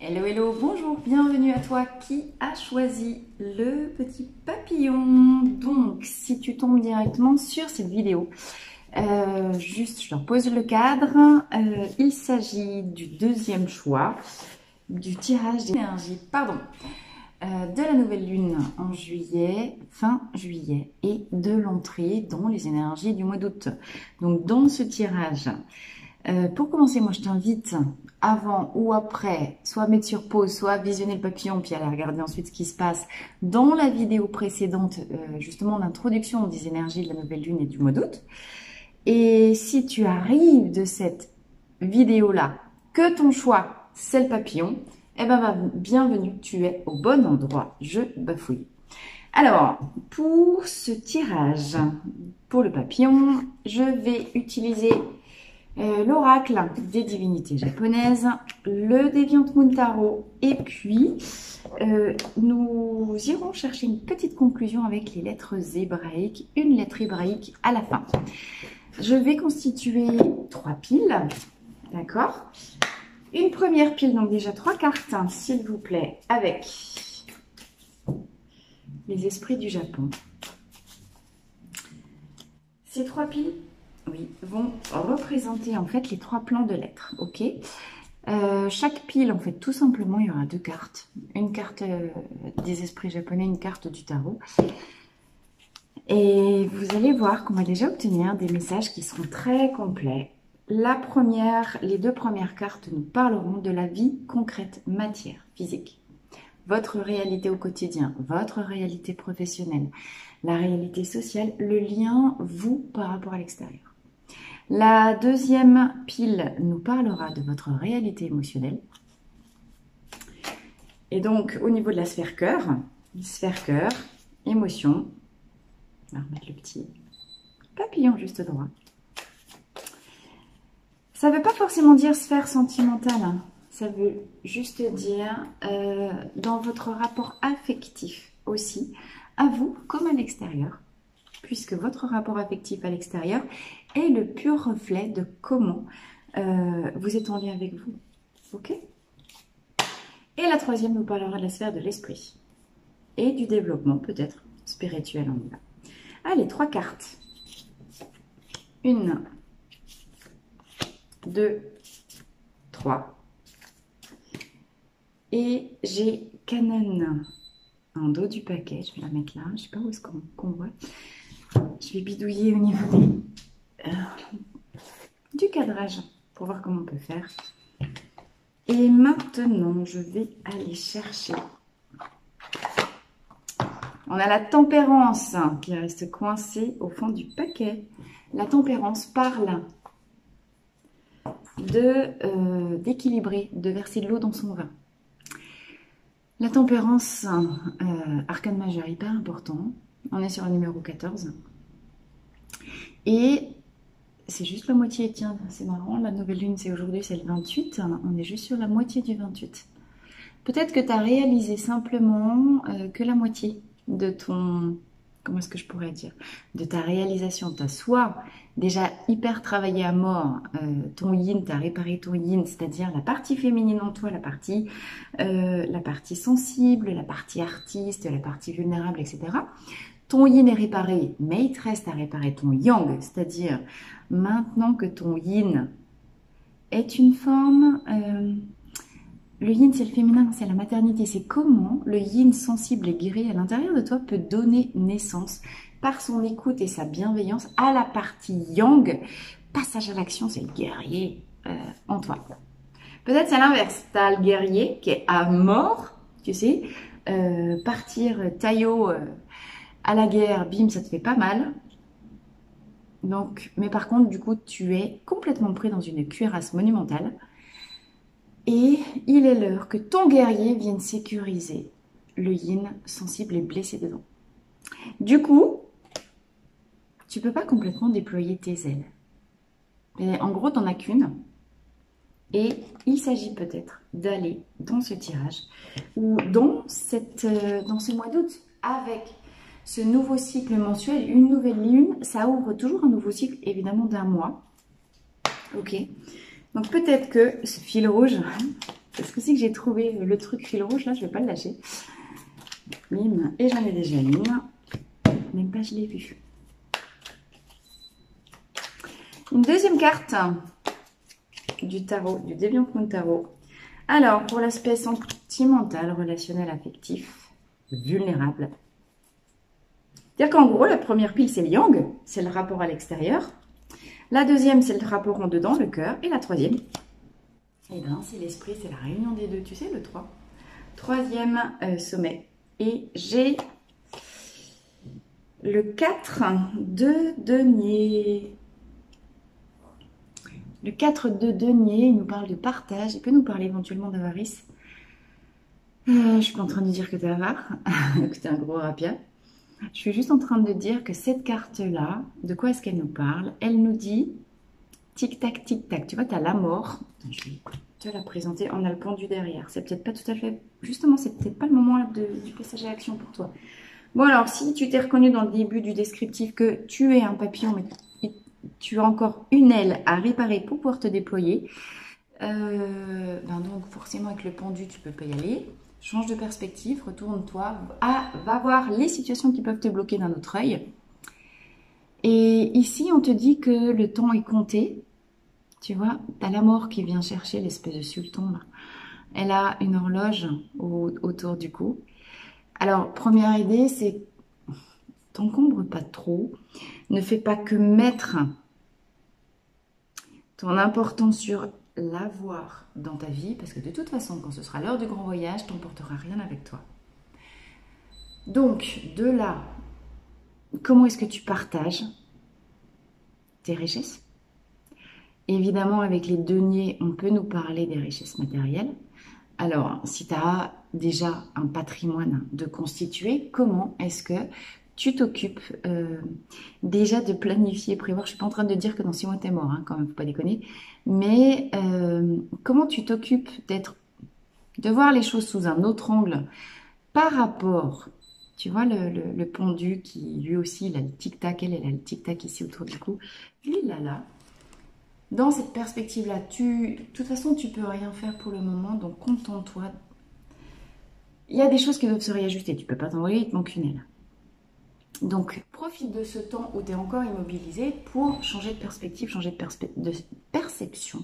Hello, hello, bonjour, bienvenue à toi qui a choisi le petit papillon. Donc, si tu tombes directement sur cette vidéo, juste je leur pose le cadre. Il s'agit du deuxième choix du tirage d'énergie, de la nouvelle lune en juillet, fin juillet, et de l'entrée dans les énergies du mois d'août. Donc, dans ce tirage, pour commencer, moi je t'invite avant ou après, soit mettre sur pause, soit visionner le papillon, puis aller regarder ensuite ce qui se passe dans la vidéo précédente, justement d'introduction des énergies de la nouvelle lune et du mois d'août. Et si tu arrives de cette vidéo-là, que ton choix c'est le papillon, eh ben bienvenue, tu es au bon endroit, je bafouille. Alors, pour ce tirage, pour le papillon, je vais utiliser l'oracle des divinités japonaises, le Deviant Moon Tarot, et puis nous irons chercher une petite conclusion avec les lettres hébraïques, une lettre hébraïque à la fin. Je vais constituer 3 piles, d'accord? Une première pile, donc déjà 3 cartes, hein, s'il vous plaît, avec les esprits du Japon. Ces 3 piles, oui, vont représenter en fait les 3 plans de lettres, ok? Chaque pile, en fait, tout simplement, il y aura 2 cartes. Une carte des esprits japonais, une carte du tarot. Et vous allez voir qu'on va déjà obtenir des messages qui seront très complets. Les 2 premières cartes nous parleront de la vie concrète, matière, physique. Votre réalité au quotidien, votre réalité professionnelle, la réalité sociale, le lien, vous, par rapport à l'extérieur. La deuxième pile nous parlera de votre réalité émotionnelle. Et donc, au niveau de la sphère cœur, émotion, on va remettre le petit papillon juste droit. Ça ne veut pas forcément dire sphère sentimentale, hein. Ça veut juste dire dans votre rapport affectif aussi, à vous comme à l'extérieur, puisque votre rapport affectif à l'extérieur est le pur reflet de comment vous êtes en lien avec vous. Ok? Et la troisième nous parlera de la sphère de l'esprit et du développement peut-être spirituel en là. Allez, 3 cartes. 1, 2, 3. Et j'ai Canon en dos du paquet. Je vais la mettre là. Je ne sais pas où est-ce qu'on voit. Je vais bidouiller au niveau du cadrage pour voir comment on peut faire. Et maintenant, je vais aller chercher. On a la tempérance qui reste coincée au fond du paquet. La tempérance parle d'équilibrer, de verser de l'eau dans son vin. La tempérance, arcane majeur, hyper important. On est sur le numéro 14. Et c'est juste la moitié, tiens, c'est marrant, la nouvelle lune c'est aujourd'hui, c'est le 28. On est juste sur la moitié du 28. Peut-être que tu as réalisé simplement que la moitié de ton... Comment est-ce que je pourrais dire? De ta réalisation. Tu as soit déjà hyper travaillé à mort ton yin, tu as réparé ton yin, c'est-à-dire la partie féminine en toi, la partie sensible, la partie artiste, la partie vulnérable, etc. Ton yin est réparé, mais il te reste à réparer ton yang, c'est-à-dire maintenant que ton yin est une forme... le yin, c'est le féminin, c'est la maternité. C'est comment le yin sensible et guéri à l'intérieur de toi peut donner naissance par son écoute et sa bienveillance à la partie yang. Passage à l'action, c'est le guerrier en toi. Peut-être c'est l'inverse. Tu as le guerrier qui est à mort, tu sais, partir taillot à la guerre, bim, ça te fait pas mal. Donc, mais par contre, du coup, tu es complètement pris dans une cuirasse monumentale. Et il est l'heure que ton guerrier vienne sécuriser le yin sensible et blessé dedans. Du coup, tu ne peux pas complètement déployer tes ailes. Mais en gros, tu n'en as qu'une. Et il s'agit peut-être d'aller dans ce tirage ou dans ce mois d'août avec ce nouveau cycle mensuel, une nouvelle lune. Ça ouvre toujours un nouveau cycle, évidemment, d'1 mois. Ok. Donc peut-être que ce fil rouge, C'est ce coup-ci que j'ai trouvé le truc fil rouge, là, je ne vais pas le lâcher. Bim, et j'en ai déjà une. Même pas, je l'ai vue. Une deuxième carte du tarot, du Deviant Moon Tarot. Alors, pour l'aspect sentimental, relationnel, affectif, vulnérable. C'est-à-dire qu'en gros, la première pile, c'est le yang, c'est le rapport à l'extérieur. La deuxième, c'est le rapport en dedans, le cœur. Et la troisième, eh ben, c'est l'esprit, c'est la réunion des deux, tu sais, le 3. Troisième sommet. Et j'ai le 4 de denier. Le 4 de denier, il nous parle de partage. Il peut nous parler éventuellement d'avarice. Je ne suis pas en train de dire que tu es avare, que tu es un gros rapia. Je suis juste en train de dire que cette carte-là, de quoi est-ce qu'elle nous parle? Elle nous dit tic-tac, tic-tac. Tu vois, tu as la mort. Je vais te la présenter. On a le pendu derrière. C'est peut-être pas tout à fait... Justement, c'est peut-être pas le moment du passage à l'action pour toi. Bon, alors, si tu t'es reconnu dans le début du descriptif que tu es un papillon, mais tu as encore une aile à réparer pour pouvoir te déployer, donc forcément, avec le pendu, tu peux pas y aller. Change de perspective, retourne-toi, va voir les situations qui peuvent te bloquer d'un autre œil. Et ici, on te dit que le temps est compté. Tu vois, tu as la mort qui vient chercher l'espèce de sultan là. Elle a une horloge autour du cou. Alors, première idée, c'est t'encombre pas trop. Ne fais pas que mettre ton importance sur l'avoir dans ta vie, parce que de toute façon, quand ce sera l'heure du grand voyage, tu n'emporteras rien avec toi. Donc, de là, comment est-ce que tu partages tes richesses? Évidemment, avec les deniers, on peut nous parler des richesses matérielles. Alors, si tu as déjà un patrimoine de constituer, comment est-ce que tu t'occupes déjà de planifier, prévoir? Je ne suis pas en train de dire que dans 6 mois, tu es mort, hein, quand même, faut pas déconner. Mais comment tu t'occupes de voir les choses sous un autre angle par rapport, tu vois, le pendu qui, lui aussi, il a le tic-tac, elle a le tic-tac ici autour du cou. Lui, il a là. Dans cette perspective-là, de toute façon, tu peux rien faire pour le moment, donc contente-toi. Il y a des choses qui doivent se réajuster. Tu ne peux pas t'envoyer, il te manque une aile. Donc, profite de ce temps où tu es encore immobilisé pour changer de perspective, changer de perception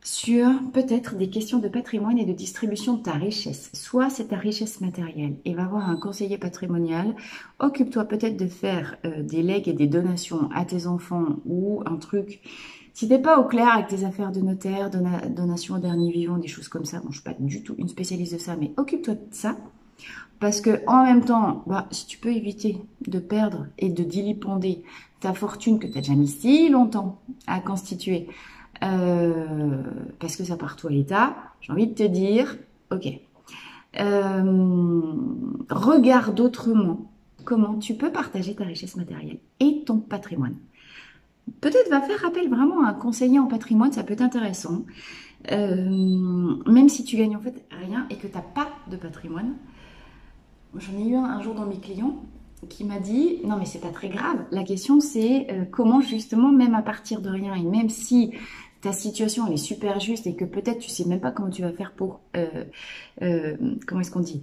sur peut-être des questions de patrimoine et de distribution de ta richesse. Soit c'est ta richesse matérielle et va voir un conseiller patrimonial. Occupe-toi peut-être de faire des legs et des donations à tes enfants ou un truc. Si tu n'es pas au clair avec tes affaires de notaire, donation au dernier vivant, des choses comme ça, bon, je ne suis pas du tout une spécialiste de ça, mais occupe-toi de ça. Parce que en même temps, si tu peux éviter de perdre et de dilipender ta fortune que tu as déjà mis si longtemps à constituer, parce que ça part toi à l'État, j'ai envie de te dire, ok, regarde autrement comment tu peux partager ta richesse matérielle et ton patrimoine. Peut-être va faire appel vraiment à un conseiller en patrimoine, ça peut être intéressant, même si tu gagnes en fait rien et que tu n'as pas de patrimoine. J'en ai eu un jour dans mes clients qui m'a dit « Non mais c'est pas très grave, la question c'est comment justement même à partir de rien et même si ta situation elle est super juste et que peut-être tu sais même pas comment tu vas faire pour, comment est-ce qu'on dit,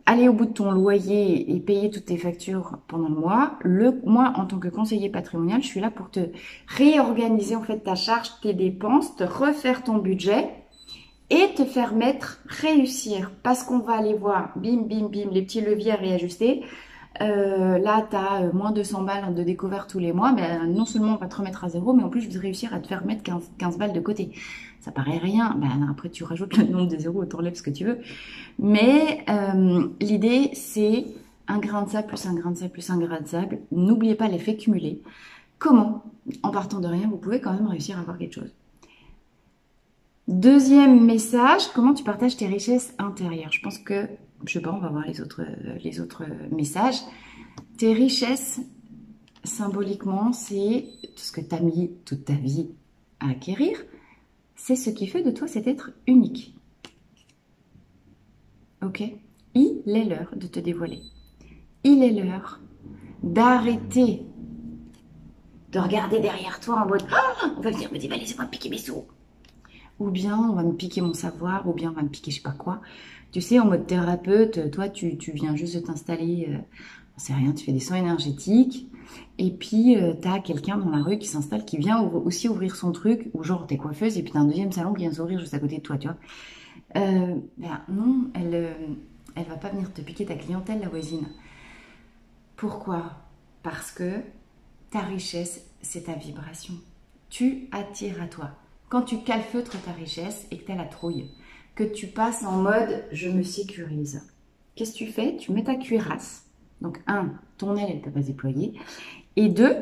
aller au bout de ton loyer et payer toutes tes factures pendant le mois, moi en tant que conseiller patrimonial, je suis là pour te réorganiser en fait ta charge, tes dépenses, te refaire ton budget et te faire réussir parce qu'on va aller voir, bim, bim, bim, les petits leviers à réajuster. Là, tu as moins de 100 balles de découvert tous les mois, mais non seulement on va te remettre à zéro, mais en plus, je vais réussir à te faire mettre 15 balles de côté. Ça paraît rien. Après, tu rajoutes le nombre de zéros, tu enlèves ce que tu veux. Mais l'idée, c'est un grain de sable plus un grain de sable plus un grain de sable. N'oubliez pas l'effet cumulé. Comment, en partant de rien, vous pouvez quand même réussir à avoir quelque chose. Deuxième message, comment tu partages tes richesses intérieures? Je pense que, je sais pas, on va voir les autres messages. Tes richesses, symboliquement, c'est tout ce que tu as mis toute ta vie à acquérir. C'est ce qui fait de toi cet être unique. Ok? Il est l'heure de te dévoiler. Il est l'heure d'arrêter de regarder derrière toi en mode « Oh, on va venir me dévaler, c'est moi piquer mes sous !» ou bien on va me piquer mon savoir, ou bien on va me piquer je sais pas quoi. Tu sais, en mode thérapeute, toi, tu viens juste de t'installer, c'est rien, tu fais des soins énergétiques, et puis tu as quelqu'un dans la rue qui s'installe, qui vient aussi ouvrir son truc, ou genre t'es coiffeuse, et puis t'as un deuxième salon qui vient s'ouvrir juste à côté de toi, tu vois. Ben non, elle va pas venir te piquer ta clientèle, la voisine. Pourquoi? Parce que ta richesse, c'est ta vibration. Tu attires à toi. Quand tu calfeutres ta richesse et que tu as la trouille, que tu passes en mode je me sécurise, qu'est-ce que tu fais? Tu mets ta cuirasse. Donc, un, ton aile, elle ne t'a pas déployée. Et deux,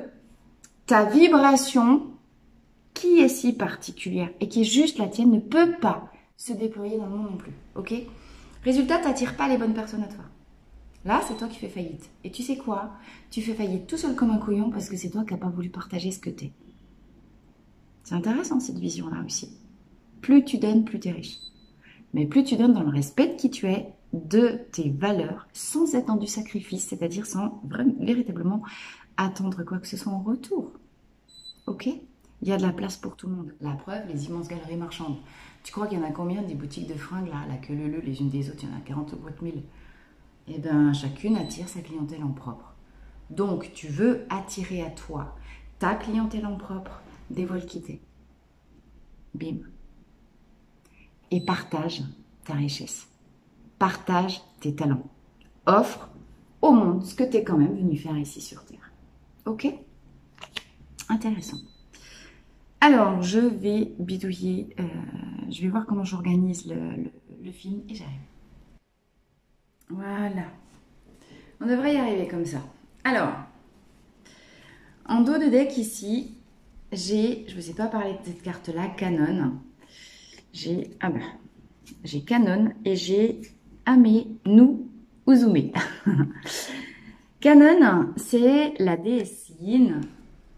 ta vibration, qui est si particulière et qui est juste la tienne, ne peut pas se déployer dans le monde non plus. Ok? Résultat, tu n'attires pas les bonnes personnes à toi. Là, c'est toi qui fais faillite. Et tu sais quoi? Tu fais faillite tout seul comme un couillon parce que c'est toi qui n'as pas voulu partager ce que tu es. C'est intéressant cette vision-là aussi. Plus tu donnes, plus tu es riche. Mais plus tu donnes dans le respect de qui tu es, de tes valeurs, sans être dans du sacrifice, c'est-à-dire sans vraiment, véritablement attendre quoi que ce soit en retour. Ok? Il y a de la place pour tout le monde. La preuve, les immenses galeries marchandes. Tu crois qu'il y en a combien des boutiques de fringues là, la queue leu les unes des autres? Il y en a 40 ou 000. Eh bien, chacune attire sa clientèle en propre. Donc, tu veux attirer à toi ta clientèle en propre, dévoile qui t'es. Bim. Et partage ta richesse. Partage tes talents. Offre au monde ce que tu es quand même venu faire ici sur Terre. Ok? Intéressant. Alors, je vais bidouiller, je vais voir comment j'organise le film et j'arrive. Voilà. On devrait y arriver comme ça. Alors, en dos de deck ici, j'ai, je ne vous ai pas parlé de cette carte-là, Canon. J'ai Canon et j'ai Ame-nu Uzume. Canon, c'est la déessine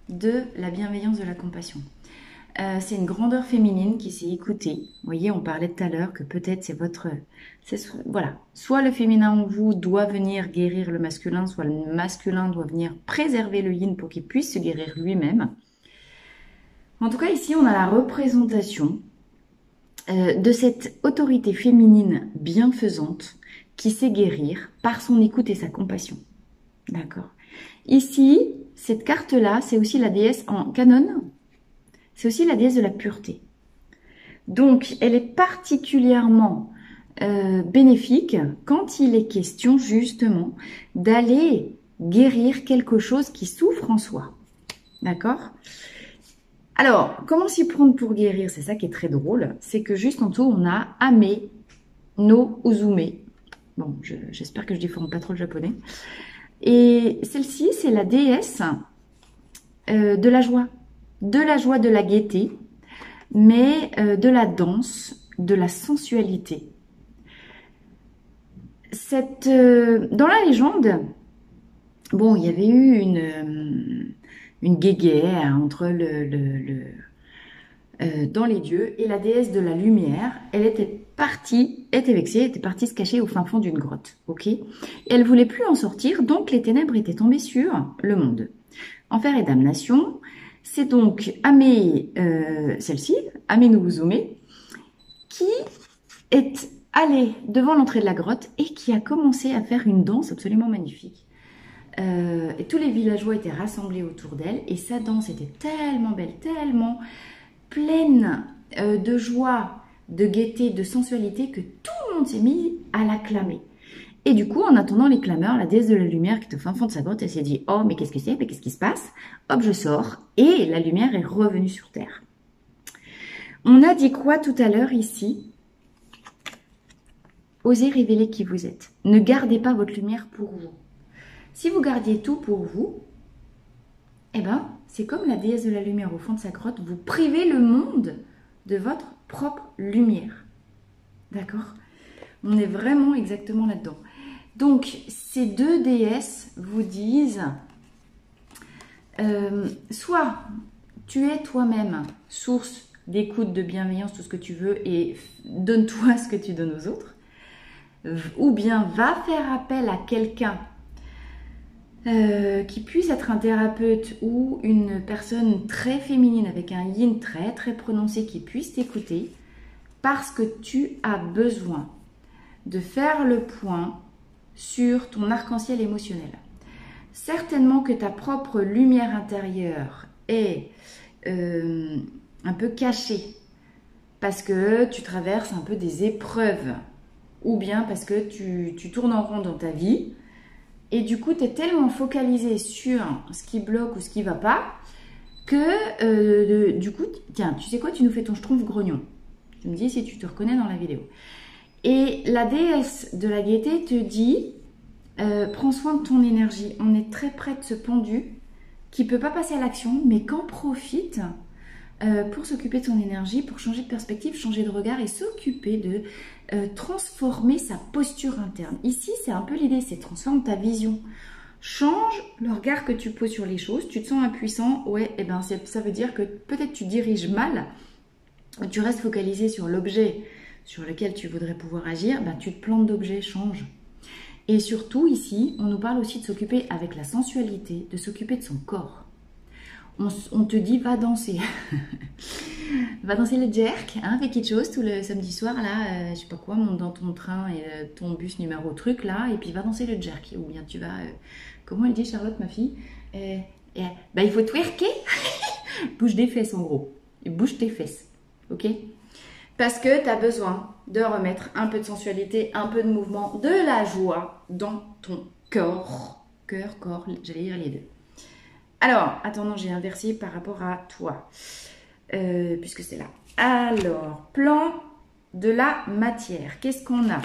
de la bienveillance, de la compassion. C'est une grandeur féminine qui s'est écoutée. Vous voyez, on parlait tout à l'heure que peut-être c'est votre... Voilà, soit le féminin en vous doit venir guérir le masculin, soit le masculin doit venir préserver le yin pour qu'il puisse se guérir lui-même. En tout cas, ici, on a la représentation de cette autorité féminine bienfaisante qui sait guérir par son écoute et sa compassion. D'accord. Ici, cette carte-là, c'est aussi la déesse en Canon. C'est aussi la déesse de la pureté. Donc, elle est particulièrement bénéfique quand il est question justement d'aller guérir quelque chose qui souffre en soi. D'accord? Alors, comment s'y prendre pour guérir? C'est ça qui est très drôle. C'est que juste en dessous, on a Ame no Uzume. Bon, j'espère que je ne déforme pas trop le japonais. Et celle-ci, c'est la déesse de la joie. De la joie, de la gaieté, mais de la danse, de la sensualité. Dans la légende, bon, il y avait eu une guéguerre entre dans les dieux et la déesse de la lumière. Elle était vexée, était partie se cacher au fin fond d'une grotte, ok? Et elle voulait plus en sortir, donc les ténèbres étaient tombées sur le monde. Enfer et damnation. C'est donc celle-ci, Ame-nu Uzume, qui est allée devant l'entrée de la grotte et qui a commencé à faire une danse absolument magnifique. Et tous les villageois étaient rassemblés autour d'elle et sa danse était tellement belle, tellement pleine de joie, de gaieté, de sensualité que tout le monde s'est mis à l'acclamer. Et du coup, en attendant les clameurs, la déesse de la lumière qui est au fin fond de sa grotte, elle s'est dit « Oh, mais qu'est-ce que c'est? Mais qu'est-ce qui se passe ?» Hop, je sors et la lumière est revenue sur Terre. On a dit quoi tout à l'heure ici? Osez révéler qui vous êtes. Ne gardez pas votre lumière pour vous. Si vous gardiez tout pour vous, eh ben, c'est comme la déesse de la lumière au fond de sa grotte, vous privez le monde de votre propre lumière. D'accord? On est vraiment exactement là-dedans. Donc, ces deux déesses vous disent, soit tu es toi-même source d'écoute, de bienveillance, tout ce que tu veux, et donne-toi ce que tu donnes aux autres, ou bien va faire appel à quelqu'un qui puisse être un thérapeute ou une personne très féminine avec un yin très très prononcé qui puisse t'écouter parce que tu as besoin de faire le point sur ton arc-en-ciel émotionnel. Certainement que ta propre lumière intérieure est un peu cachée parce que tu traverses un peu des épreuves ou bien parce que tu tournes en rond dans ta vie et du coup tu es tellement focalisé sur ce qui bloque ou ce qui ne va pas que du coup, tiens, tu sais quoi, tu nous fais ton schtroumpf grognon. Tu me dis si tu te reconnais dans la vidéo. Et la déesse de la gaieté te dit, prends soin de ton énergie. On est très près de ce pendu qui ne peut pas passer à l'action, mais qu'en profite pour s'occuper de son énergie, pour changer de perspective, changer de regard et s'occuper de transformer sa posture interne. Ici, c'est un peu l'idée, c'est transforme ta vision. Change le regard que tu poses sur les choses. Tu te sens impuissant, ouais, et ben ça veut dire que peut-être tu diriges mal, tu restes focalisé sur l'objet sur lequel tu voudrais pouvoir agir, ben tu te plantes d'objet, change. Et surtout ici, on nous parle aussi de s'occuper avec la sensualité, de s'occuper de son corps. On te dit va danser, va danser le jerk, hein, fais quelque chose tout le samedi soir là, je sais pas quoi, monte dans ton train et ton bus numéro truc là, et puis va danser le jerk. Ou bien tu vas, comment elle dit Charlotte, ma fille, bah il faut twerker, bouge des fesses en gros, et bouge tes fesses, ok? Parce que tu as besoin de remettre un peu de sensualité, un peu de mouvement, de la joie dans ton corps, cœur, corps, j'allais dire les deux. Alors, attends, j'ai inversé par rapport à toi, puisque c'est là. Alors, plan de la matière. Qu'est-ce qu'on a?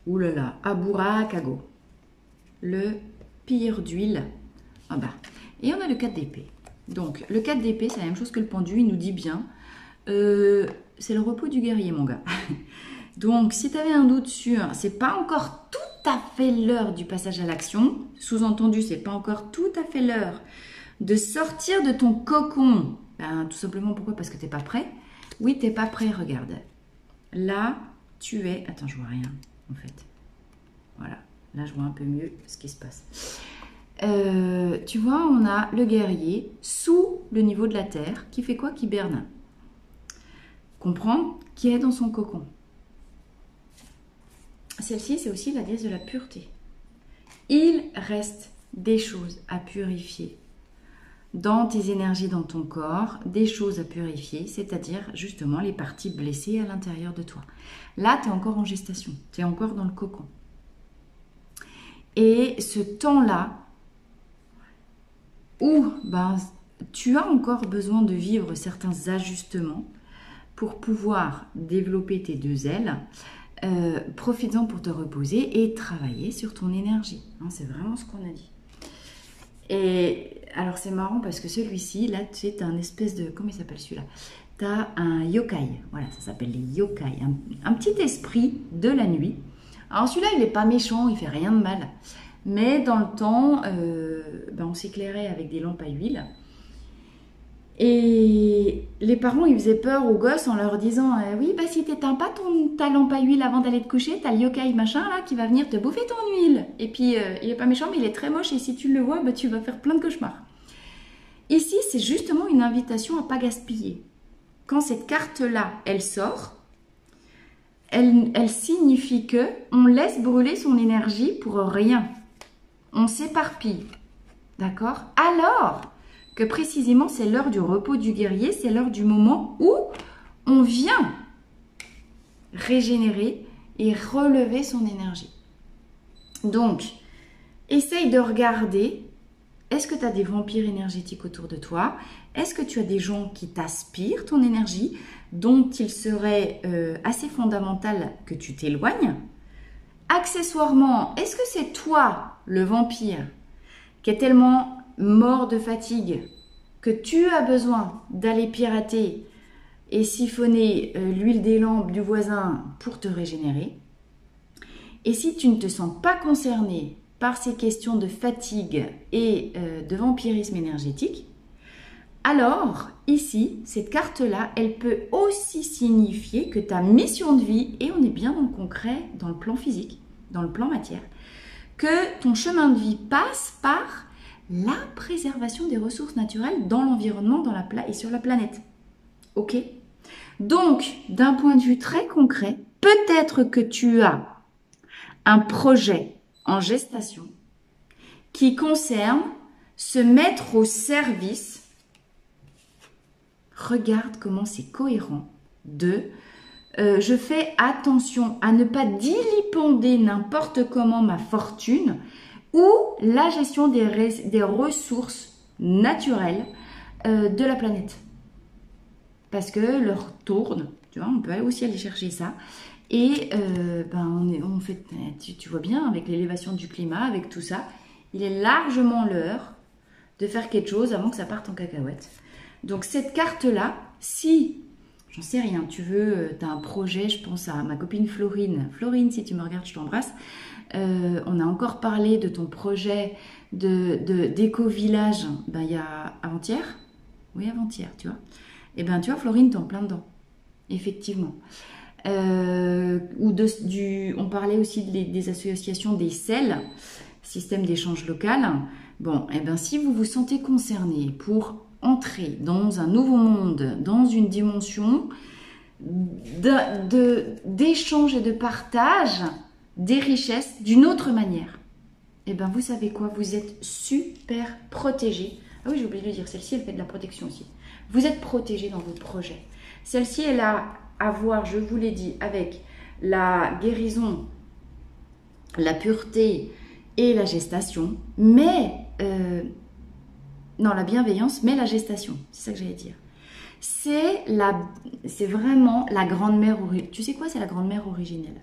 Ouh là là, Aburakago. Le pire d'huile en bas. Et on a le 4 d'épée. Donc, le 4 d'épée, c'est la même chose que le pendu, il nous dit bien. C'est le repos du guerrier, mon gars. Donc, si tu avais un doute sur, c'est pas encore tout à fait l'heure du passage à l'action, sous-entendu, c'est pas encore tout à fait l'heure de sortir de ton cocon. Ben, tout simplement, pourquoi? Parce que t'es pas prêt. Oui, t'es pas prêt, regarde. Là, tu es... Attends, je vois rien, en fait. Voilà, là, je vois un peu mieux ce qui se passe. Tu vois, on a le guerrier sous le niveau de la terre, qui fait quoi? Qui hiberne. Comprends? Qui est dans son cocon. Celle-ci, c'est aussi la déesse de la pureté. Il reste des choses à purifier dans tes énergies, dans ton corps, des choses à purifier, c'est-à-dire justement les parties blessées à l'intérieur de toi. Là, tu es encore en gestation, tu es encore dans le cocon. Et ce temps-là, où ben, tu as encore besoin de vivre certains ajustements pour pouvoir développer tes deux ailes, profites-en pour te reposer et travailler sur ton énergie. Hein, c'est vraiment ce qu'on a dit. Et alors c'est marrant parce que celui-ci, là, tu sais, tu as un espèce de... Comment il s'appelle celui-là? Tu as un yokai. Voilà, ça s'appelle les yokai. Un petit esprit de la nuit. Alors celui-là, il n'est pas méchant, il fait rien de mal. Mais dans le temps, ben, on s'éclairait avec des lampes à huile. Et les parents, ils faisaient peur aux gosses en leur disant oui, bah, si tu n'éteins pas ta lampe à huile avant d'aller te coucher, tu as le yokai machin là qui va venir te bouffer ton huile. Et puis, il n'est pas méchant, mais il est très moche et si tu le vois, bah, tu vas faire plein de cauchemars. Ici, c'est justement une invitation à ne pas gaspiller. Quand cette carte-là, elle sort, elle signifie que on laisse brûler son énergie pour rien. On s'éparpille. D'accord? Alors que précisément c'est l'heure du repos du guerrier, c'est l'heure du moment où on vient régénérer et relever son énergie. Donc, essaye de regarder, est-ce que tu as des vampires énergétiques autour de toi? Est-ce que tu as des gens qui t'aspirent ton énergie, dont il serait assez fondamental que tu t'éloignes? Accessoirement, est-ce que c'est toi, le vampire, qui est tellement mort de fatigue que tu as besoin d'aller pirater et siphonner l'huile des lampes du voisin pour te régénérer? Et si tu ne te sens pas concerné par ces questions de fatigue et de vampirisme énergétique, alors ici, cette carte-là, elle peut aussi signifier que ta mission de vie, et on est bien dans le concret, dans le plan physique, dans le plan matière, que ton chemin de vie passe par la préservation des ressources naturelles dans l'environnement, et sur la planète. Ok? Donc, d'un point de vue très concret, peut-être que tu as un projet en gestation qui concerne se mettre au service. Regarde comment c'est cohérent de je fais attention à ne pas dilipender n'importe comment ma fortune ou la gestion des ressources naturelles de la planète. Parce que l'heure tourne, tu vois, on peut aussi aller chercher ça. Et on fait, tu vois bien, avec l'élévation du climat, avec tout ça, il est largement l'heure de faire quelque chose avant que ça parte en cacahuète. Donc cette carte-là, si, j'en sais rien, tu as un projet, je pense à ma copine Florine. Florine, si tu me regardes, je t'embrasse. On a encore parlé de ton projet d'éco-village, il y a avant-hier. Oui, avant-hier, tu vois. Et tu vois, Florine, t'es en plein dedans. Effectivement. On parlait aussi des associations des CEL, système d'échange local. Bon, si vous vous sentez concerné pour entrer dans un nouveau monde, dans une dimension d'échange et de partage des richesses d'une autre manière, vous savez quoi, vous êtes super protégé. Ah oui, j'ai oublié de le dire, celle-ci, elle fait de la protection aussi. Vous êtes protégé dans vos projets. Celle-ci, elle a à voir, je vous l'ai dit, avec la guérison, la pureté et la gestation, mais non, la bienveillance, mais la gestation, c'est ça que j'allais dire. C'est vraiment la grande-mère, tu sais quoi, c'est la grande-mère originelle.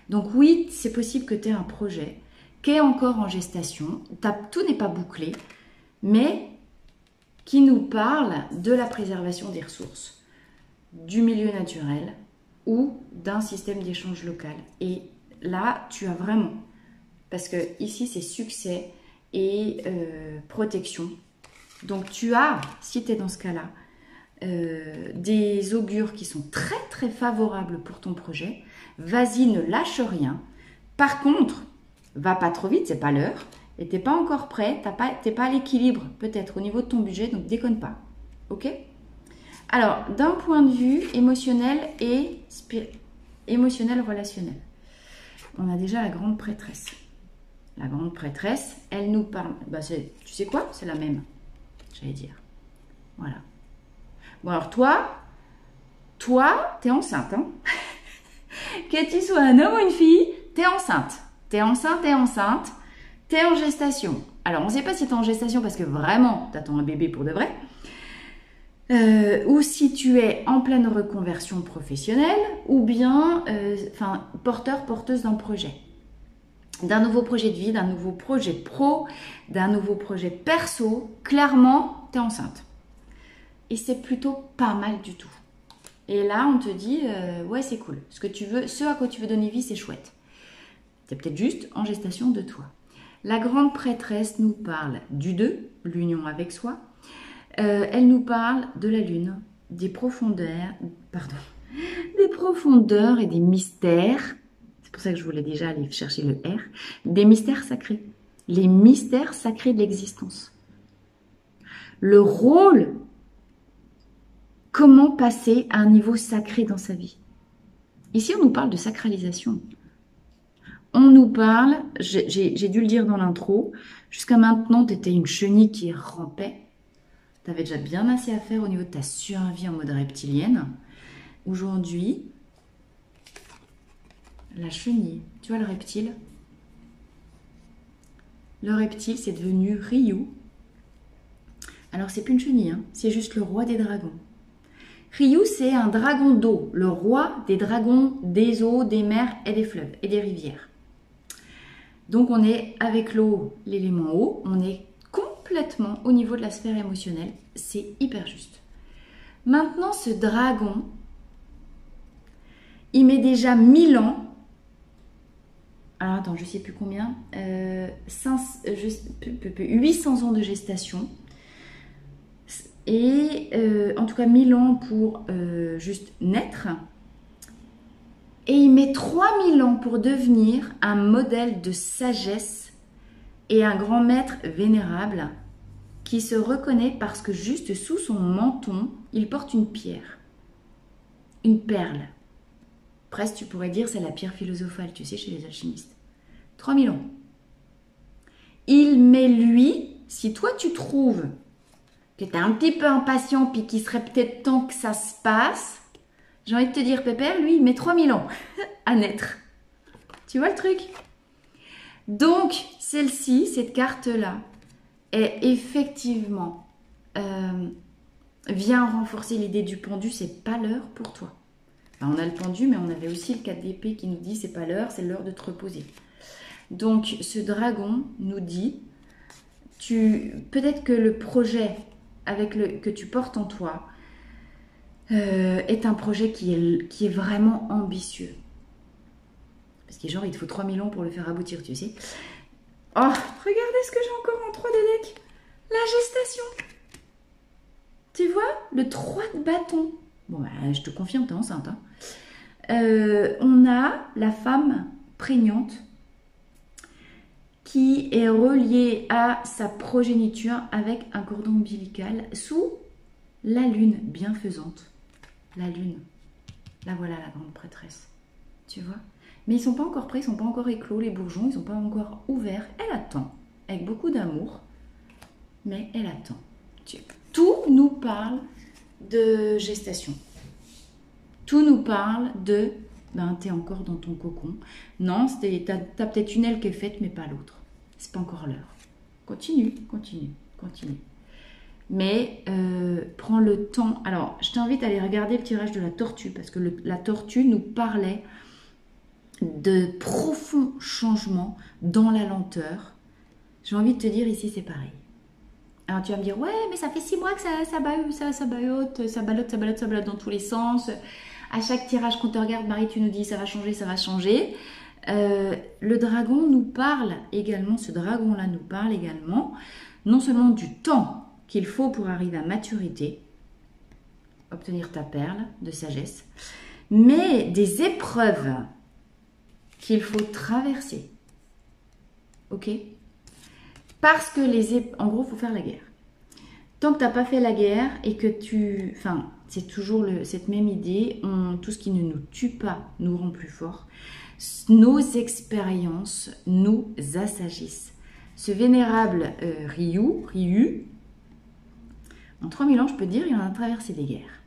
Donc oui, c'est possible que tu aies un projet qui est encore en gestation, tout n'est pas bouclé, mais qui nous parle de la préservation des ressources, du milieu naturel ou d'un système d'échange local. Et là, tu as vraiment, parce que ici c'est succès et protection. Donc tu as, si tu es dans ce cas-là, des augures qui sont très très favorables pour ton projet. Vas-y, ne lâche rien. Par contre, va pas trop vite, c'est pas l'heure. Et t'es pas encore prêt, t'es pas à l'équilibre peut-être au niveau de ton budget, donc déconne pas. Ok? Alors, d'un point de vue émotionnel et relationnel, on a déjà la grande prêtresse. La grande prêtresse, elle nous parle. Tu sais quoi? C'est la même, j'allais dire. Voilà. Bon, alors toi, t'es enceinte. Hein. Que tu sois un homme ou une fille, t'es enceinte. T'es enceinte. T'es en gestation. Alors, on ne sait pas si t'es en gestation parce que vraiment, t'attends un bébé pour de vrai. Ou si tu es en pleine reconversion professionnelle, ou bien porteuse d'un projet. D'un nouveau projet de vie, d'un nouveau projet pro, d'un nouveau projet perso. Clairement, t'es enceinte. Et c'est plutôt pas mal du tout. Et là, on te dit, ouais, c'est cool. Ce à quoi tu veux donner vie, c'est chouette. C'est peut-être juste en gestation de toi. La grande prêtresse nous parle du 2, l'union avec soi. Elle nous parle de la lune, des profondeurs et des mystères. C'est pour ça que je voulais déjà aller chercher le R. Des mystères sacrés. Les mystères sacrés de l'existence. Le rôle, comment passer à un niveau sacré dans sa vie. Ici, on nous parle de sacralisation. On nous parle, j'ai dû le dire dans l'intro, jusqu'à maintenant, tu étais une chenille qui rampait. Tu avais déjà bien assez à faire au niveau de ta survie en mode reptilienne. Aujourd'hui, la chenille, tu vois le reptile? Le reptile, c'est devenu Ryu. Alors, c'est plus une chenille, hein, c'est juste le roi des dragons. Ryu, c'est un dragon d'eau, le roi des dragons des eaux, des mers et des fleuves et des rivières. Donc on est avec l'eau, l'élément eau, on est complètement au niveau de la sphère émotionnelle, c'est hyper juste. Maintenant ce dragon, il met déjà 1000 ans, alors attends, je ne sais plus combien, 800 ans de gestation, et en tout cas 1000 ans pour juste naître. Et il met 3000 ans pour devenir un modèle de sagesse et un grand maître vénérable qui se reconnaît parce que juste sous son menton, il porte une pierre. une perle. Presque, tu pourrais dire, c'est la pierre philosophale, tu sais, chez les alchimistes. 3000 ans. Il met lui, si toi tu trouves que tu es un petit peu impatient puis qu'il serait peut-être temps que ça se passe, j'ai envie de te dire, Pépère, lui, il met 3000 ans à naître. Tu vois le truc? Donc, celle-ci, cette carte-là, est effectivement vient renforcer l'idée du pendu, c'est pas l'heure pour toi. Ben, on a le pendu, mais on avait aussi le 4 d'épée qui nous dit c'est pas l'heure, c'est l'heure de te reposer. Donc, ce dragon nous dit, peut-être que le projet que tu portes en toi est un projet qui est vraiment ambitieux. Parce que genre, il te faut 3000 ans pour le faire aboutir, tu sais. Oh, regardez ce que j'ai encore en 3 de deck. La gestation. Tu vois, le 3 de bâton. Bon, bah, je te confirme, t'es enceinte. Hein. On a la femme prégnante qui est reliée à sa progéniture avec un cordon ombilical sous la lune bienfaisante. La lune. Là, voilà la grande prêtresse. Tu vois? Mais ils ne sont pas encore prêts, ils ne sont pas encore éclos, les bourgeons, ils ne sont pas encore ouverts. Elle attend, avec beaucoup d'amour, mais elle attend. Tout nous parle de gestation. Tout nous parle de, ben, t'es encore dans ton cocon. Non, t'as peut-être une aile qui est faite, mais pas l'autre. C'est pas encore l'heure. Continue, continue, continue. Mais prends le temps. Alors, je t'invite à aller regarder le tirage de la tortue, parce que la tortue nous parlait de profonds changements dans la lenteur. J'ai envie de te dire, ici, c'est pareil. Alors, tu vas me dire, ouais, mais ça fait 6 mois que ça ballotte dans tous les sens. À chaque tirage qu'on te regarde, Marie, tu nous dis, ça va changer, ça va changer. Le dragon nous parle également, ce dragon-là nous parle également, non seulement du temps qu'il faut pour arriver à maturité, obtenir ta perle de sagesse, mais des épreuves qu'il faut traverser. Ok? Parce que en gros, il faut faire la guerre. Tant que tu n'as pas fait la guerre et que enfin, c'est toujours cette même idée, tout ce qui ne nous tue pas nous rend plus forts. Nos expériences nous assagissent. Ce vénérable Ryu, en 3000 ans, je peux te dire, il en a traversé des guerres.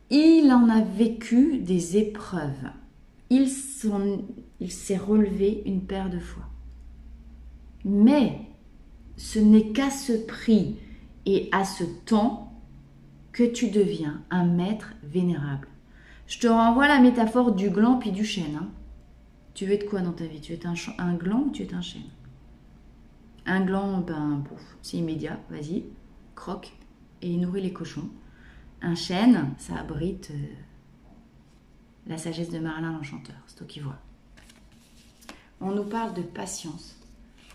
Il en a vécu des épreuves. Il s'est relevé une paire de fois. Mais ce n'est qu'à ce prix et à ce temps que tu deviens un maître vénérable. Je te renvoie la métaphore du gland puis du chêne. Hein. Tu veux être quoi dans ta vie? Tu veux être un gland ou tu veux être un chêne? Un gland, ben, c'est immédiat, vas-y, croque et nourris les cochons. Un chêne, ça abrite la sagesse de Merlin l'Enchanteur, c'est toi qui vois. On nous parle de patience,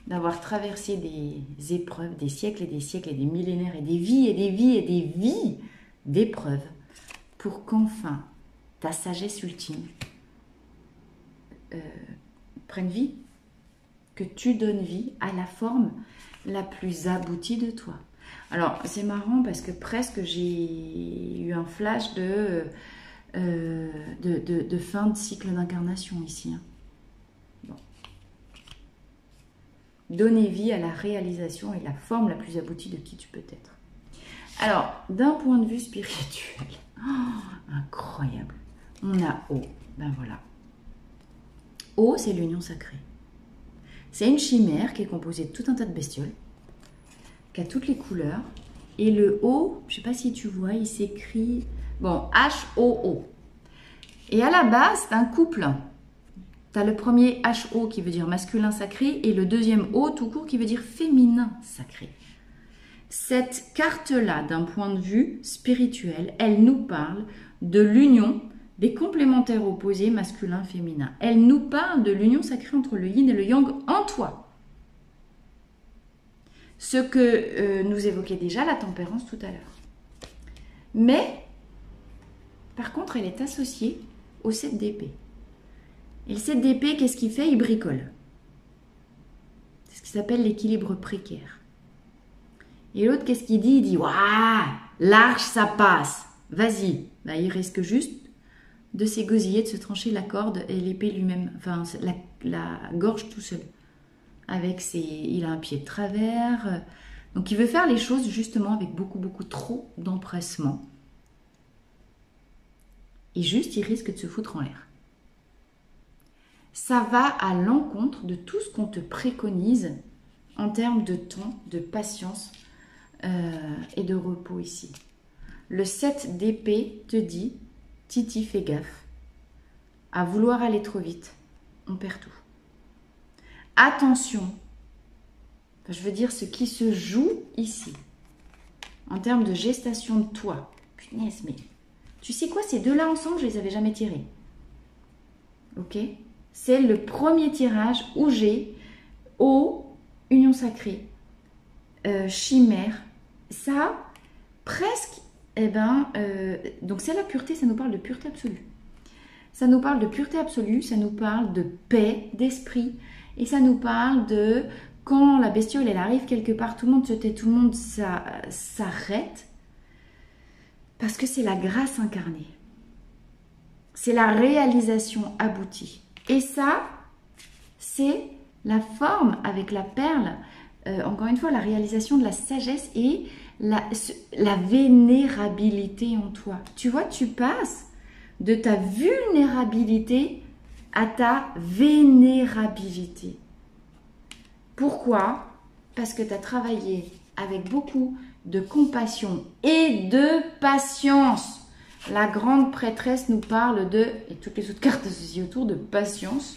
d'avoir traversé des épreuves, des siècles et des millénaires et des vies et des vies et des vies d'épreuves pour qu'enfin ta sagesse ultime prenne vie, que tu donnes vie à la forme la plus aboutie de toi. Alors, c'est marrant parce que presque j'ai eu un flash de fin de cycle d'incarnation ici. Hein. Bon. Donner vie à la réalisation et la forme la plus aboutie de qui tu peux être. Alors, d'un point de vue spirituel, incroyable. On a O, ben voilà. O, c'est l'union sacrée. C'est une chimère qui est composée de tout un tas de bestioles, qui a toutes les couleurs. Et le O, je ne sais pas si tu vois, il s'écrit, bon, H-O-O. Et à la base, c'est un couple. Tu as le premier H-O qui veut dire masculin sacré et le deuxième O tout court qui veut dire féminin sacré. Cette carte-là, d'un point de vue spirituel, elle nous parle de l'union des complémentaires opposés masculin-féminin. Elle nous parle de l'union sacrée entre le yin et le yang en toi. Ce que nous évoquait déjà la tempérance tout à l'heure. Mais, par contre, elle est associée au 7 d'épée. Et le 7 d'épée, qu'est-ce qu'il fait? Il bricole. C'est ce qui s'appelle l'équilibre précaire. Et l'autre, qu'est-ce qu'il dit? Il dit, waouh, l'arche, ça passe. Vas-y, bah, il risque juste de s'égosiller, de se trancher la corde et l'épée lui-même, enfin la gorge tout seul. Il a un pied de travers, donc il veut faire les choses justement avec beaucoup trop d'empressement. Et juste, il risque de se foutre en l'air. Ça va à l'encontre de tout ce qu'on te préconise en termes de temps, de patience et de repos ici. Le 7 d'épée te dit, Titi, fais gaffe. À vouloir aller trop vite, on perd tout. Attention, je veux dire ce qui se joue ici, en termes de gestation de toi. Punaise, mais tu sais quoi, ces deux-là ensemble, je les avais jamais tirés. Ok? C'est le premier tirage où j'ai eau, union sacrée, chimère. Ça, presque, donc c'est la pureté, ça nous parle de pureté absolue. Ça nous parle de pureté absolue, ça nous parle de paix d'esprit. Et ça nous parle de quand la bestiole, elle arrive quelque part, tout le monde se tait, tout le monde s'arrête. Parce que c'est la grâce incarnée. C'est la réalisation aboutie. Et ça, c'est la forme avec la perle. Encore une fois, la réalisation de la sagesse et la vénérabilité en toi. Tu vois, tu passes de ta vulnérabilité à ta vénérabilité. Pourquoi? Parce que tu as travaillé avec beaucoup de compassion et de patience. La grande prêtresse nous parle de, et toutes les autres cartes associées autour, de patience,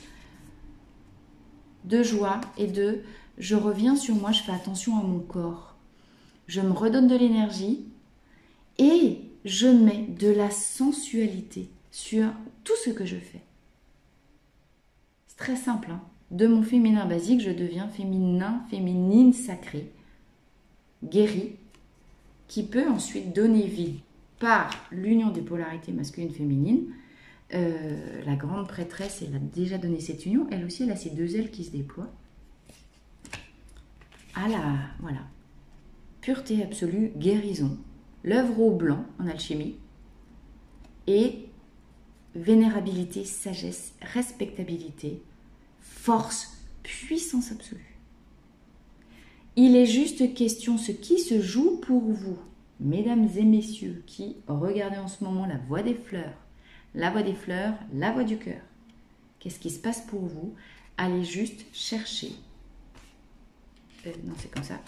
de joie et de je reviens sur moi, je fais attention à mon corps. Je me redonne de l'énergie et je mets de la sensualité sur tout ce que je fais. C'est très simple, hein. De mon féminin basique, je deviens féminine sacrée, guérie, qui peut ensuite donner vie par l'union des polarités masculines-féminines. La grande prêtresse, elle a déjà donné cette union. Elle aussi, elle a ses deux ailes qui se déploient. Voilà. Pureté absolue, guérison. L'œuvre au blanc en alchimie. Et vénérabilité, sagesse, respectabilité, force, puissance absolue. Il est juste question ce qui se joue pour vous, mesdames et messieurs, qui regardez en ce moment la voie des fleurs, la voie du cœur. Qu'est-ce qui se passe pour vous? Allez juste chercher. Non, c'est comme ça.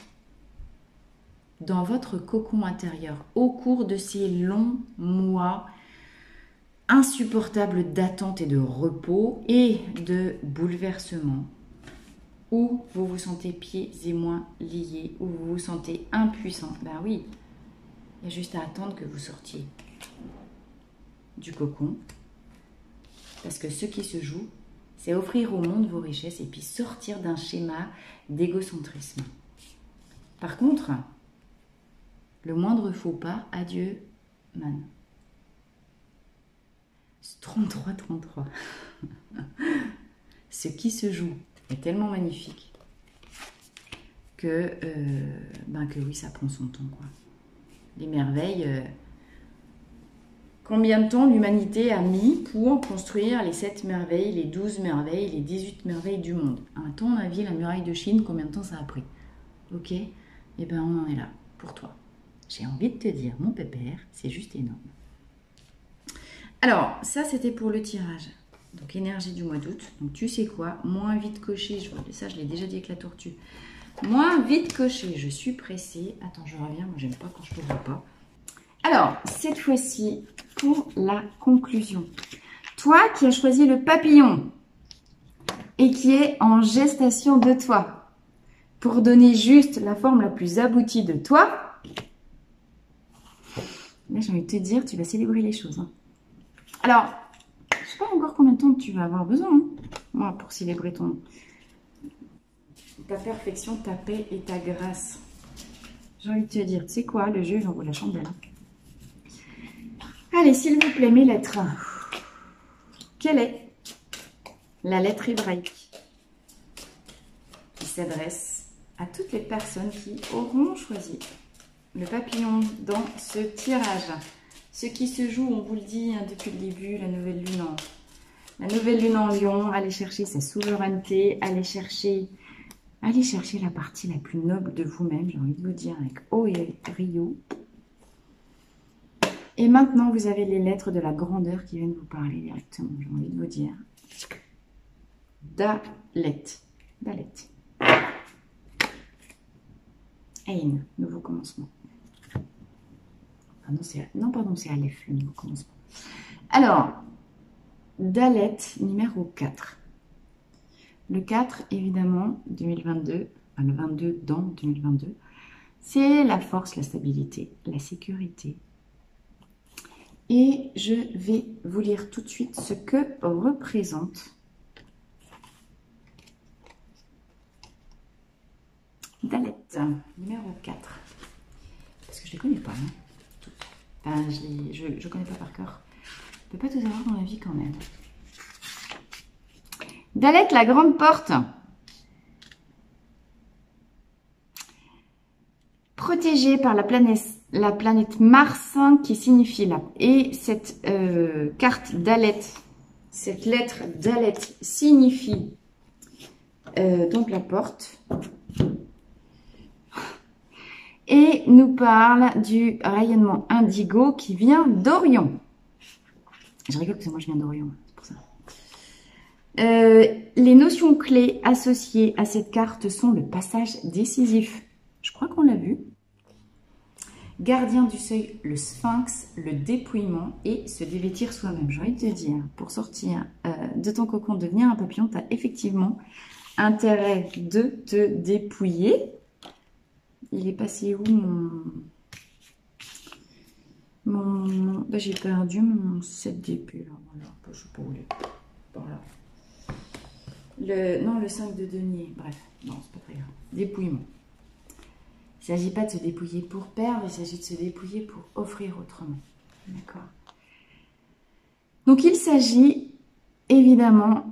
Dans votre cocon intérieur, au cours de ces longs mois insupportables d'attente et de repos et de bouleversement, où vous vous sentez pieds et mains liés, où vous vous sentez impuissant. Ben oui, il y a juste à attendre que vous sortiez du cocon. Parce que ce qui se joue, c'est offrir au monde vos richesses et puis sortir d'un schéma d'égocentrisme. Par contre, le moindre faux pas, adieu, man. 33. Ce qui se joue est tellement magnifique que oui, ça prend son temps, quoi. Les merveilles. Combien de temps l'humanité a mis pour construire les 7 merveilles, les 12 merveilles, les 18 merveilles du monde? Un temps, on a vu la muraille de Chine, combien de temps ça a pris? Ok? Eh bien, on en est là, pour toi. J'ai envie de te dire, mon pépère, c'est juste énorme. Alors, ça, c'était pour le tirage. Donc, énergie du mois d'août. Donc, tu sais quoi? Moins vite coché. Ça, je l'ai déjà dit avec la tortue. Moins vite coché. Je suis pressée. Attends, je reviens. Moi, j'aime pas quand je ne vois pas. Alors, cette fois-ci, pour la conclusion. Toi qui as choisi le papillon et qui est en gestation de toi, pour donner juste la forme la plus aboutie de toi, là, j'ai envie de te dire, tu vas célébrer les choses. Hein. Alors, je ne sais pas encore combien de temps tu vas avoir besoin, hein, moi, pour célébrer ta perfection, ta paix et ta grâce. J'ai envie de te dire, tu sais quoi, le jeu, j'en vaut la chandelle. Allez, s'il vous plaît, mes lettres. Quelle est la lettre hébraïque qui s'adresse à toutes les personnes qui auront choisi le papillon dans ce tirage? Ce qui se joue, on vous le dit hein, depuis le début, la nouvelle lune en Lion, allez chercher sa souveraineté, allez chercher la partie la plus noble de vous-même, j'ai envie de vous dire, avec O et Rio. Et maintenant, vous avez les lettres de la grandeur qui viennent vous parler directement, j'ai envie de vous dire. Dalet. Dalet. Ain, nouveau commencement. Ah non, pardon, c'est Aleph, le nouveau commencement. Alors, Dalet, numéro 4. Le 4, évidemment, 2022, enfin le 22 dans 2022, c'est la force, la stabilité, la sécurité. Et je vais vous lire tout de suite ce que représente Dalet, numéro 4. Parce que je ne les connais pas. Hein. Enfin, je ne connais pas par cœur. Je ne peux pas tout avoir dans la vie quand même. Dalet, la grande porte. Protégée par la planète Mars qui signifie là. Et cette carte Dalet, cette lettre Dalet signifie donc la porte. Et nous parle du rayonnement indigo qui vient d'Orion. Je rigole parce que moi je viens d'Orion, c'est pour ça. Les notions clés associées à cette carte sont le passage décisif. Je crois qu'on l'a vu. Gardien du seuil, le sphinx, le dépouillement et se dévêtir soi-même. J'ai envie de te dire, pour sortir de ton cocon, devenir un papillon, tu as effectivement intérêt de te dépouiller. Il est passé où mon ben, j'ai perdu mon set d'épée. Voilà, je sais pas où il est. Par là. Non, le 5 de denier. Bref, non, c'est pas très grave. Dépouillement. Il ne s'agit pas de se dépouiller pour perdre, il s'agit de se dépouiller pour offrir autrement. D'accord. Donc, il s'agit évidemment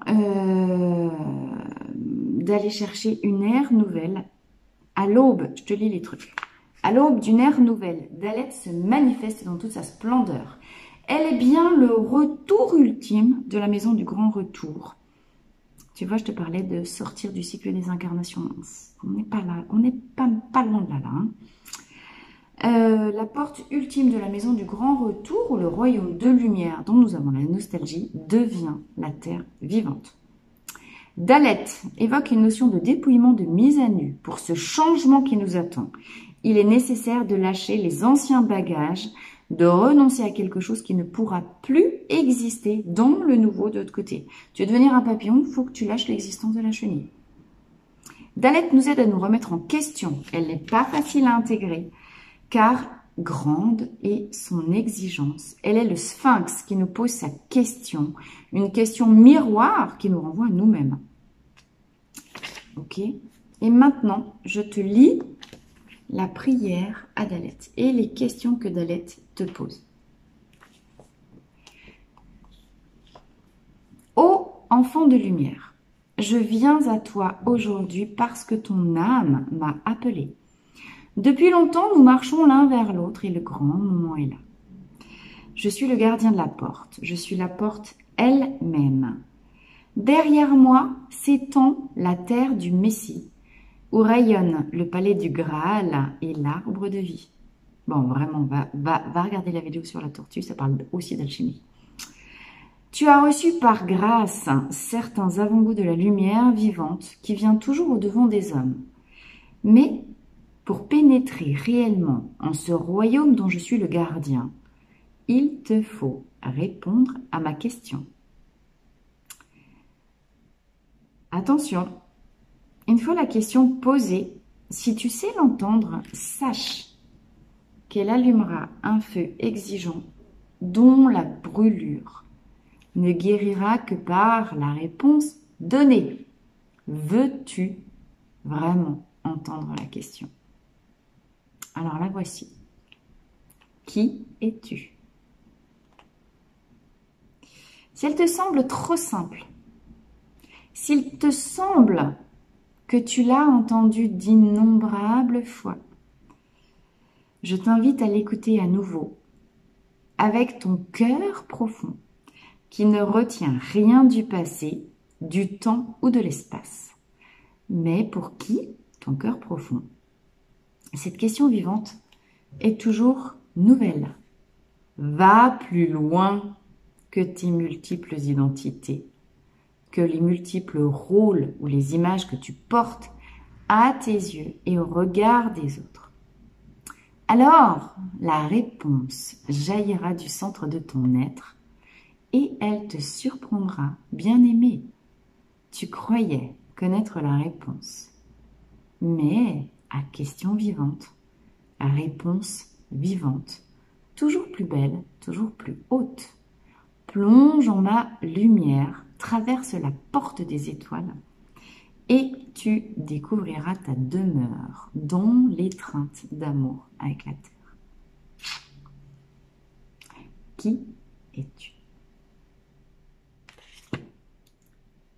d'aller chercher une ère nouvelle. À l'aube, je te lis les trucs. À l'aube d'une ère nouvelle, Dalet se manifeste dans toute sa splendeur. Elle est bien le retour ultime de la maison du grand retour. Tu vois, je te parlais de sortir du cycle des incarnations. On n'est pas là, on n'est pas loin de là. Hein. La porte ultime de la maison du grand retour, où le royaume de lumière dont nous avons la nostalgie devient la terre vivante. Dalet évoque une notion de dépouillement, de mise à nu. Pour ce changement qui nous attend, il est nécessaire de lâcher les anciens bagages, de renoncer à quelque chose qui ne pourra plus exister dans le nouveau de l'autre côté. Tu veux devenir un papillon, il faut que tu lâches l'existence de la chenille. Dalet nous aide à nous remettre en question. Elle n'est pas facile à intégrer, car grande est son exigence. Elle est le sphinx qui nous pose sa question, une question miroir qui nous renvoie à nous-mêmes. Ok? Et maintenant, je te lis la prière à Dalet et les questions que Dalet te pose. Ô enfant de lumière, je viens à toi aujourd'hui parce que ton âme m'a appelé. Depuis longtemps, nous marchons l'un vers l'autre et le grand moment est là. Je suis le gardien de la porte. Je suis la porte elle-même. Derrière moi s'étend la terre du Messie, où rayonne le palais du Graal et l'arbre de vie. Bon, vraiment, va regarder la vidéo sur la tortue, ça parle aussi d'alchimie. Tu as reçu par grâce certains avant-goûts de la lumière vivante qui vient toujours au-devant des hommes. Mais pour pénétrer réellement en ce royaume dont je suis le gardien, il te faut répondre à ma question. Attention, une fois la question posée, si tu sais l'entendre, sache qu'elle allumera un feu exigeant dont la brûlure ne guérira que par la réponse donnée. Veux-tu vraiment entendre la question? Alors la voici. Qui es-tu? Si elle te semble trop simple, s'il te semble que tu l'as entendu d'innombrables fois, je t'invite à l'écouter à nouveau, avec ton cœur profond, qui ne retient rien du passé, du temps ou de l'espace. Mais pour qui, ton cœur profond, cette question vivante est toujours nouvelle. Va plus loin que tes multiples identités, que les multiples rôles ou les images que tu portes à tes yeux et au regard des autres. Alors, la réponse jaillira du centre de ton être et elle te surprendra, bien-aimé. Tu croyais connaître la réponse, mais à question vivante, à réponse vivante, toujours plus belle, toujours plus haute. Plonge en ma lumière, traverse la porte des étoiles et tu découvriras ta demeure dans l'étreinte d'amour avec la terre. Qui es-tu?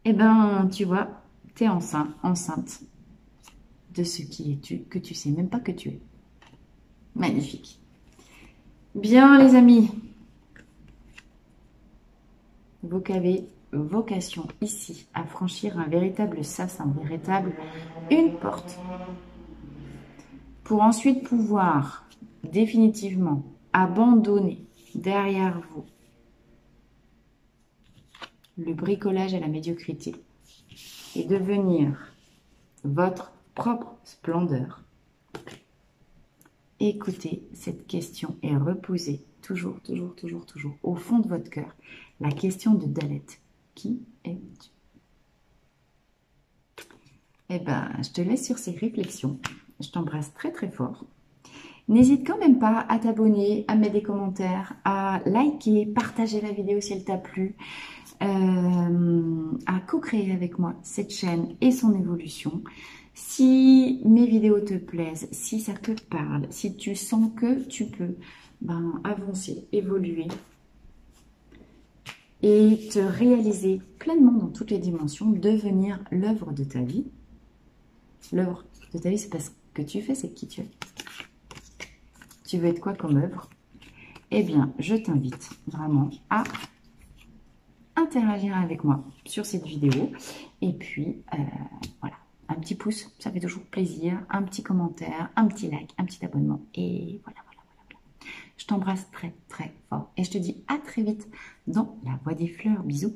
Eh bien, tu vois, tu es enceinte de ce qui es-tu, que tu sais même pas que tu es. Magnifique. Bien, les amis, vous avez vocation ici à franchir un véritable sas, une porte, pour ensuite pouvoir définitivement abandonner derrière vous le bricolage et la médiocrité et devenir votre propre splendeur. Écoutez cette question et reposez toujours au fond de votre cœur la question de Dalet. Qui es-tu? Eh bien, je te laisse sur ces réflexions. Je t'embrasse très fort. N'hésite quand même pas à t'abonner, à mettre des commentaires, à liker, partager la vidéo si elle t'a plu, à co-créer avec moi cette chaîne et son évolution. Si mes vidéos te plaisent, si ça te parle, si tu sens que tu peux avancer, évoluer et te réaliser pleinement dans toutes les dimensions, devenir l'œuvre de ta vie. L'œuvre de ta vie, c'est parce que tu fais, c'est qui tu es. Tu veux être quoi comme œuvre? Eh bien, je t'invite vraiment à interagir avec moi sur cette vidéo. Et puis, voilà, un petit pouce, ça fait toujours plaisir. Un petit commentaire, un petit like, un petit abonnement. Et voilà. Je t'embrasse très fort. Et je te dis à très vite dans la Voie des Fleurs. Bisous.